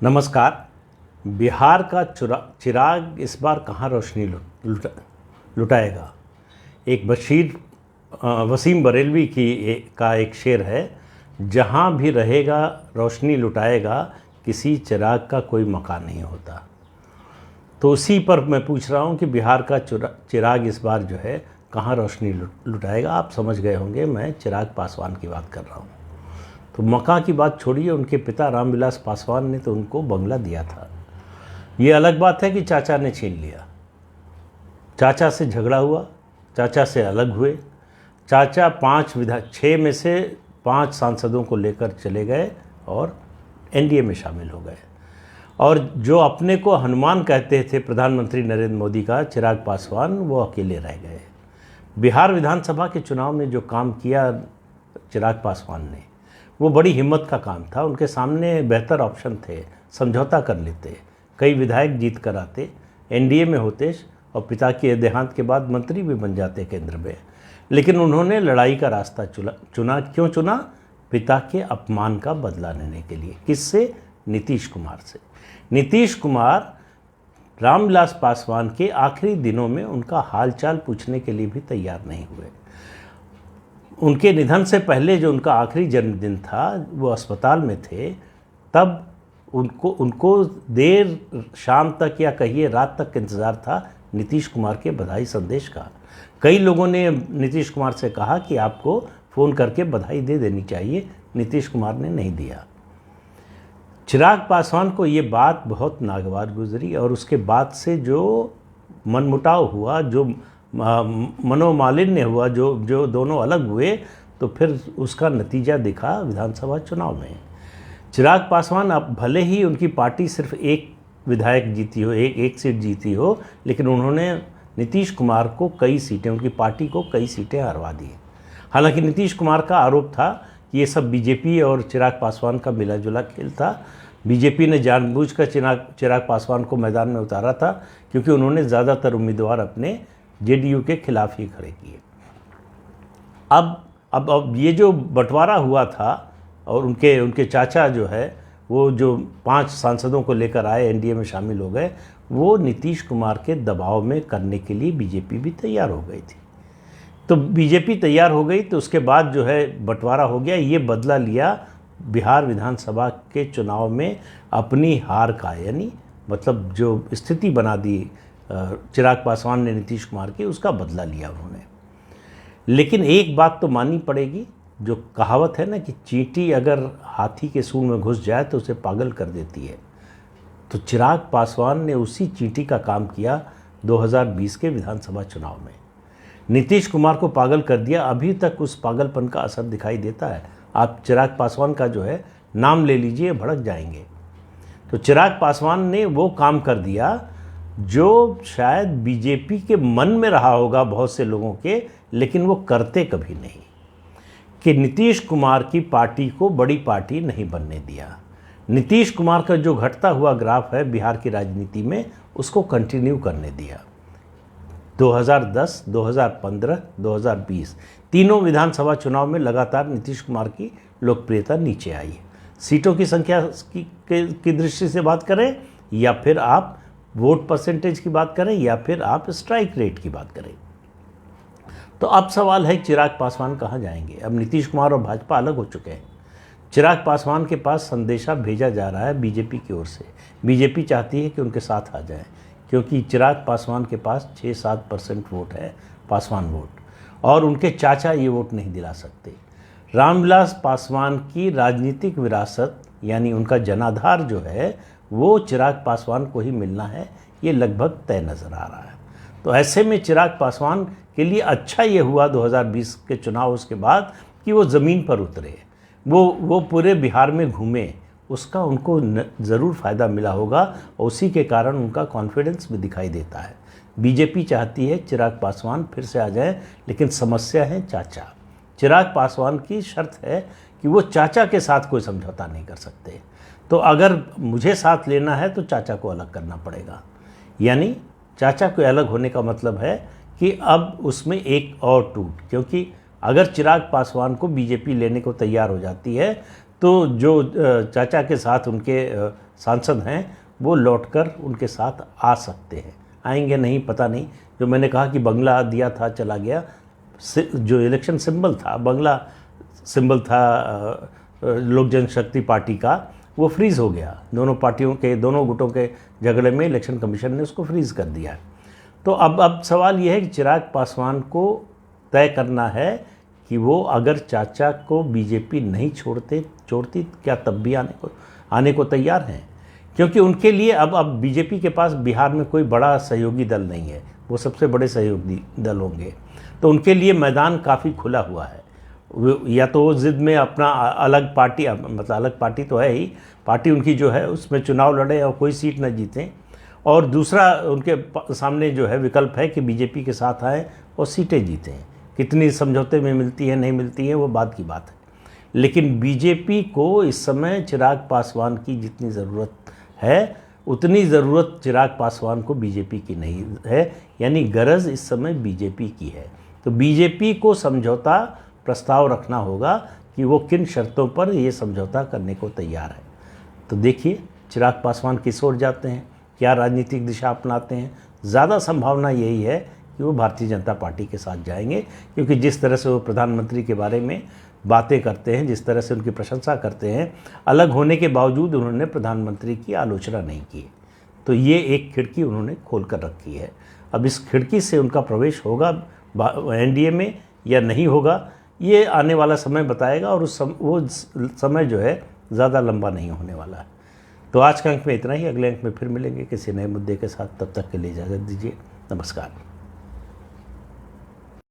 नमस्कार। बिहार का चिराग इस बार कहाँ रोशनी लुटाएगा। एक वसीम बरेलवी का एक शेर है, जहाँ भी रहेगा रोशनी लुटाएगा, किसी चिराग का कोई मकान नहीं होता। तो उसी पर मैं पूछ रहा हूँ कि बिहार का चिराग इस बार जो है कहाँ रोशनी लुटाएगा। आप समझ गए होंगे, मैं चिराग पासवान की बात कर रहा हूँ। तो मकान की बात छोड़िए, उनके पिता रामविलास पासवान ने तो उनको बंगला दिया था। ये अलग बात है कि चाचा ने छीन लिया। चाचा से झगड़ा हुआ, चाचा से अलग हुए। चाचा 6 में से 5 सांसदों को लेकर चले गए और एनडीए में शामिल हो गए। और जो अपने को हनुमान कहते थे प्रधानमंत्री नरेंद्र मोदी का, चिराग पासवान, वो अकेले रह गए। बिहार विधानसभा के चुनाव में जो काम किया चिराग पासवान ने, वो बड़ी हिम्मत का काम था। उनके सामने बेहतर ऑप्शन थे, समझौता कर लेते, कई विधायक जीत कर आते, एनडीए में होते और पिता के देहांत के बाद मंत्री भी बन जाते केंद्र में। लेकिन उन्होंने लड़ाई का रास्ता चुना। क्यों चुना? पिता के अपमान का बदला लेने के लिए। किससे? नीतीश कुमार से। नीतीश कुमार रामविलास पासवान के आखिरी दिनों में उनका हालचाल पूछने के लिए भी तैयार नहीं हुए। उनके निधन से पहले जो उनका आखिरी जन्मदिन था, वो अस्पताल में थे, तब उनको देर शाम तक या कहिए रात तक इंतज़ार था नीतीश कुमार के बधाई संदेश का। कई लोगों ने नीतीश कुमार से कहा कि आपको फ़ोन करके बधाई दे देनी चाहिए। नीतीश कुमार ने नहीं दिया। चिराग पासवान को ये बात बहुत नागवार गुजरी और उसके बाद से जो मनमुटाव हुआ, जो मनोमालिन्य हुआ, जो दोनों अलग हुए, तो फिर उसका नतीजा दिखा विधानसभा चुनाव में। चिराग पासवान, अब भले ही उनकी पार्टी सिर्फ एक विधायक जीती हो, एक सीट जीती हो, लेकिन उन्होंने नीतीश कुमार को कई सीटें, उनकी पार्टी को कई सीटें हरवा दी। हालांकि नीतीश कुमार का आरोप था कि ये सब बीजेपी और चिराग पासवान का मिला जुला खेल था। बीजेपी ने जानबूझकर चिराग पासवान को मैदान में उतारा था, क्योंकि उन्होंने ज़्यादातर उम्मीदवार अपने जेडीयू के खिलाफ ही खड़े किए। अब ये जो बंटवारा हुआ था और उनके चाचा जो है, वो जो 5 सांसदों को लेकर आए, एनडीए में शामिल हो गए, वो नीतीश कुमार के दबाव में करने के लिए बीजेपी भी तैयार हो गई थी। तो बीजेपी तैयार हो गई, तो उसके बाद जो है बंटवारा हो गया। ये बदला लिया बिहार विधानसभा के चुनाव में अपनी हार का, यानी मतलब जो स्थिति बना दी चिराग पासवान ने नीतीश कुमार की, उसका बदला लिया उन्होंने। लेकिन एक बात तो माननी पड़ेगी, जो कहावत है ना कि चींटी अगर हाथी के सूंड में घुस जाए तो उसे पागल कर देती है। तो चिराग पासवान ने उसी चींटी का काम किया 2020 के विधानसभा चुनाव में। नीतीश कुमार को पागल कर दिया। अभी तक उस पागलपन का असर दिखाई देता है। आप चिराग पासवान का जो है नाम ले लीजिए, भड़क जाएंगे। तो चिराग पासवान ने वो काम कर दिया जो शायद बीजेपी के मन में रहा होगा बहुत से लोगों के, लेकिन वो करते कभी नहीं, कि नीतीश कुमार की पार्टी को बड़ी पार्टी नहीं बनने दिया। नीतीश कुमार का जो घटता हुआ ग्राफ है बिहार की राजनीति में, उसको कंटिन्यू करने दिया। 2010, 2015, 2020 तीनों विधानसभा चुनाव में लगातार नीतीश कुमार की लोकप्रियता नीचे आई है। सीटों की संख्या की दृष्टि से बात करें, या फिर आप वोट परसेंटेज की बात करें, या फिर आप स्ट्राइक रेट की बात करें। तो अब सवाल है चिराग पासवान कहाँ जाएंगे। अब नीतीश कुमार और भाजपा अलग हो चुके हैं। चिराग पासवान के पास संदेशा भेजा जा रहा है बीजेपी की ओर से। बीजेपी चाहती है कि उनके साथ आ जाए, क्योंकि चिराग पासवान के पास 6-7% वोट है, पासवान वोट, और उनके चाचा ये वोट नहीं दिला सकते। रामविलास पासवान की राजनीतिक विरासत, यानी उनका जनाधार जो है, वो चिराग पासवान को ही मिलना है, ये लगभग तय नज़र आ रहा है। तो ऐसे में चिराग पासवान के लिए अच्छा ये हुआ 2020 के चुनाव उसके बाद कि वो ज़मीन पर उतरे, वो पूरे बिहार में घूमे। उसका उनको ज़रूर फ़ायदा मिला होगा और उसी के कारण उनका कॉन्फिडेंस भी दिखाई देता है। बीजेपी चाहती है चिराग पासवान फिर से आ जाए, लेकिन समस्या है चाचा। चिराग पासवान की शर्त है कि वो चाचा के साथ कोई समझौता नहीं कर सकते। तो अगर मुझे साथ लेना है तो चाचा को अलग करना पड़ेगा। यानी चाचा को अलग होने का मतलब है कि अब उसमें एक और टूट, क्योंकि अगर चिराग पासवान को बीजेपी लेने को तैयार हो जाती है तो जो चाचा के साथ उनके सांसद हैं वो लौटकर उनके साथ आ सकते हैं। आएंगे नहीं पता नहीं। जो मैंने कहा कि बंगला दिया था चला गया, जो इलेक्शन सिंबल था, बंगला सिंबल था लोक जनशक्ति पार्टी का, वो फ्रीज़ हो गया। दोनों पार्टियों के, दोनों गुटों के झगड़े में इलेक्शन कमीशन ने उसको फ्रीज़ कर दिया। तो अब सवाल ये है कि चिराग पासवान को तय करना है कि वो अगर चाचा को बीजेपी नहीं छोड़ती क्या तब भी आने को तैयार हैं, क्योंकि उनके लिए अब बीजेपी के पास बिहार में कोई बड़ा सहयोगी दल नहीं है, वो सबसे बड़े सहयोगी दल होंगे। तो उनके लिए मैदान काफ़ी खुला हुआ है। या तो वो ज़िद में अपना अलग पार्टी, मतलब अलग पार्टी तो है ही, पार्टी उनकी जो है उसमें चुनाव लड़े और कोई सीट न जीतें, और दूसरा उनके सामने जो है विकल्प है कि बीजेपी के साथ आए और सीटें जीतें। कितनी समझौते में मिलती है नहीं मिलती है वो बाद की बात है, लेकिन बीजेपी को इस समय चिराग पासवान की जितनी ज़रूरत है उतनी ज़रूरत चिराग पासवान को बीजेपी की नहीं है, यानी गरज इस समय बीजेपी की है। तो बीजेपी को समझौता प्रस्ताव रखना होगा कि वो किन शर्तों पर ये समझौता करने को तैयार है। तो देखिए चिराग पासवान किस ओर जाते हैं, क्या राजनीतिक दिशा अपनाते हैं। ज़्यादा संभावना यही है कि वो भारतीय जनता पार्टी के साथ जाएंगे, क्योंकि जिस तरह से वो प्रधानमंत्री के बारे में बातें करते हैं, जिस तरह से उनकी प्रशंसा करते हैं, अलग होने के बावजूद उन्होंने प्रधानमंत्री की आलोचना नहीं की। तो ये एक खिड़की उन्होंने खोल कर रखी है। अब इस खिड़की से उनका प्रवेश होगा एनडीए में या नहीं होगा, ये आने वाला समय बताएगा, और वो समय जो है ज़्यादा लंबा नहीं होने वाला है। तो आज के अंक में इतना ही। अगले अंक में फिर मिलेंगे किसी नए मुद्दे के साथ। तब तक के लिए इजाज़त दीजिए। नमस्कार।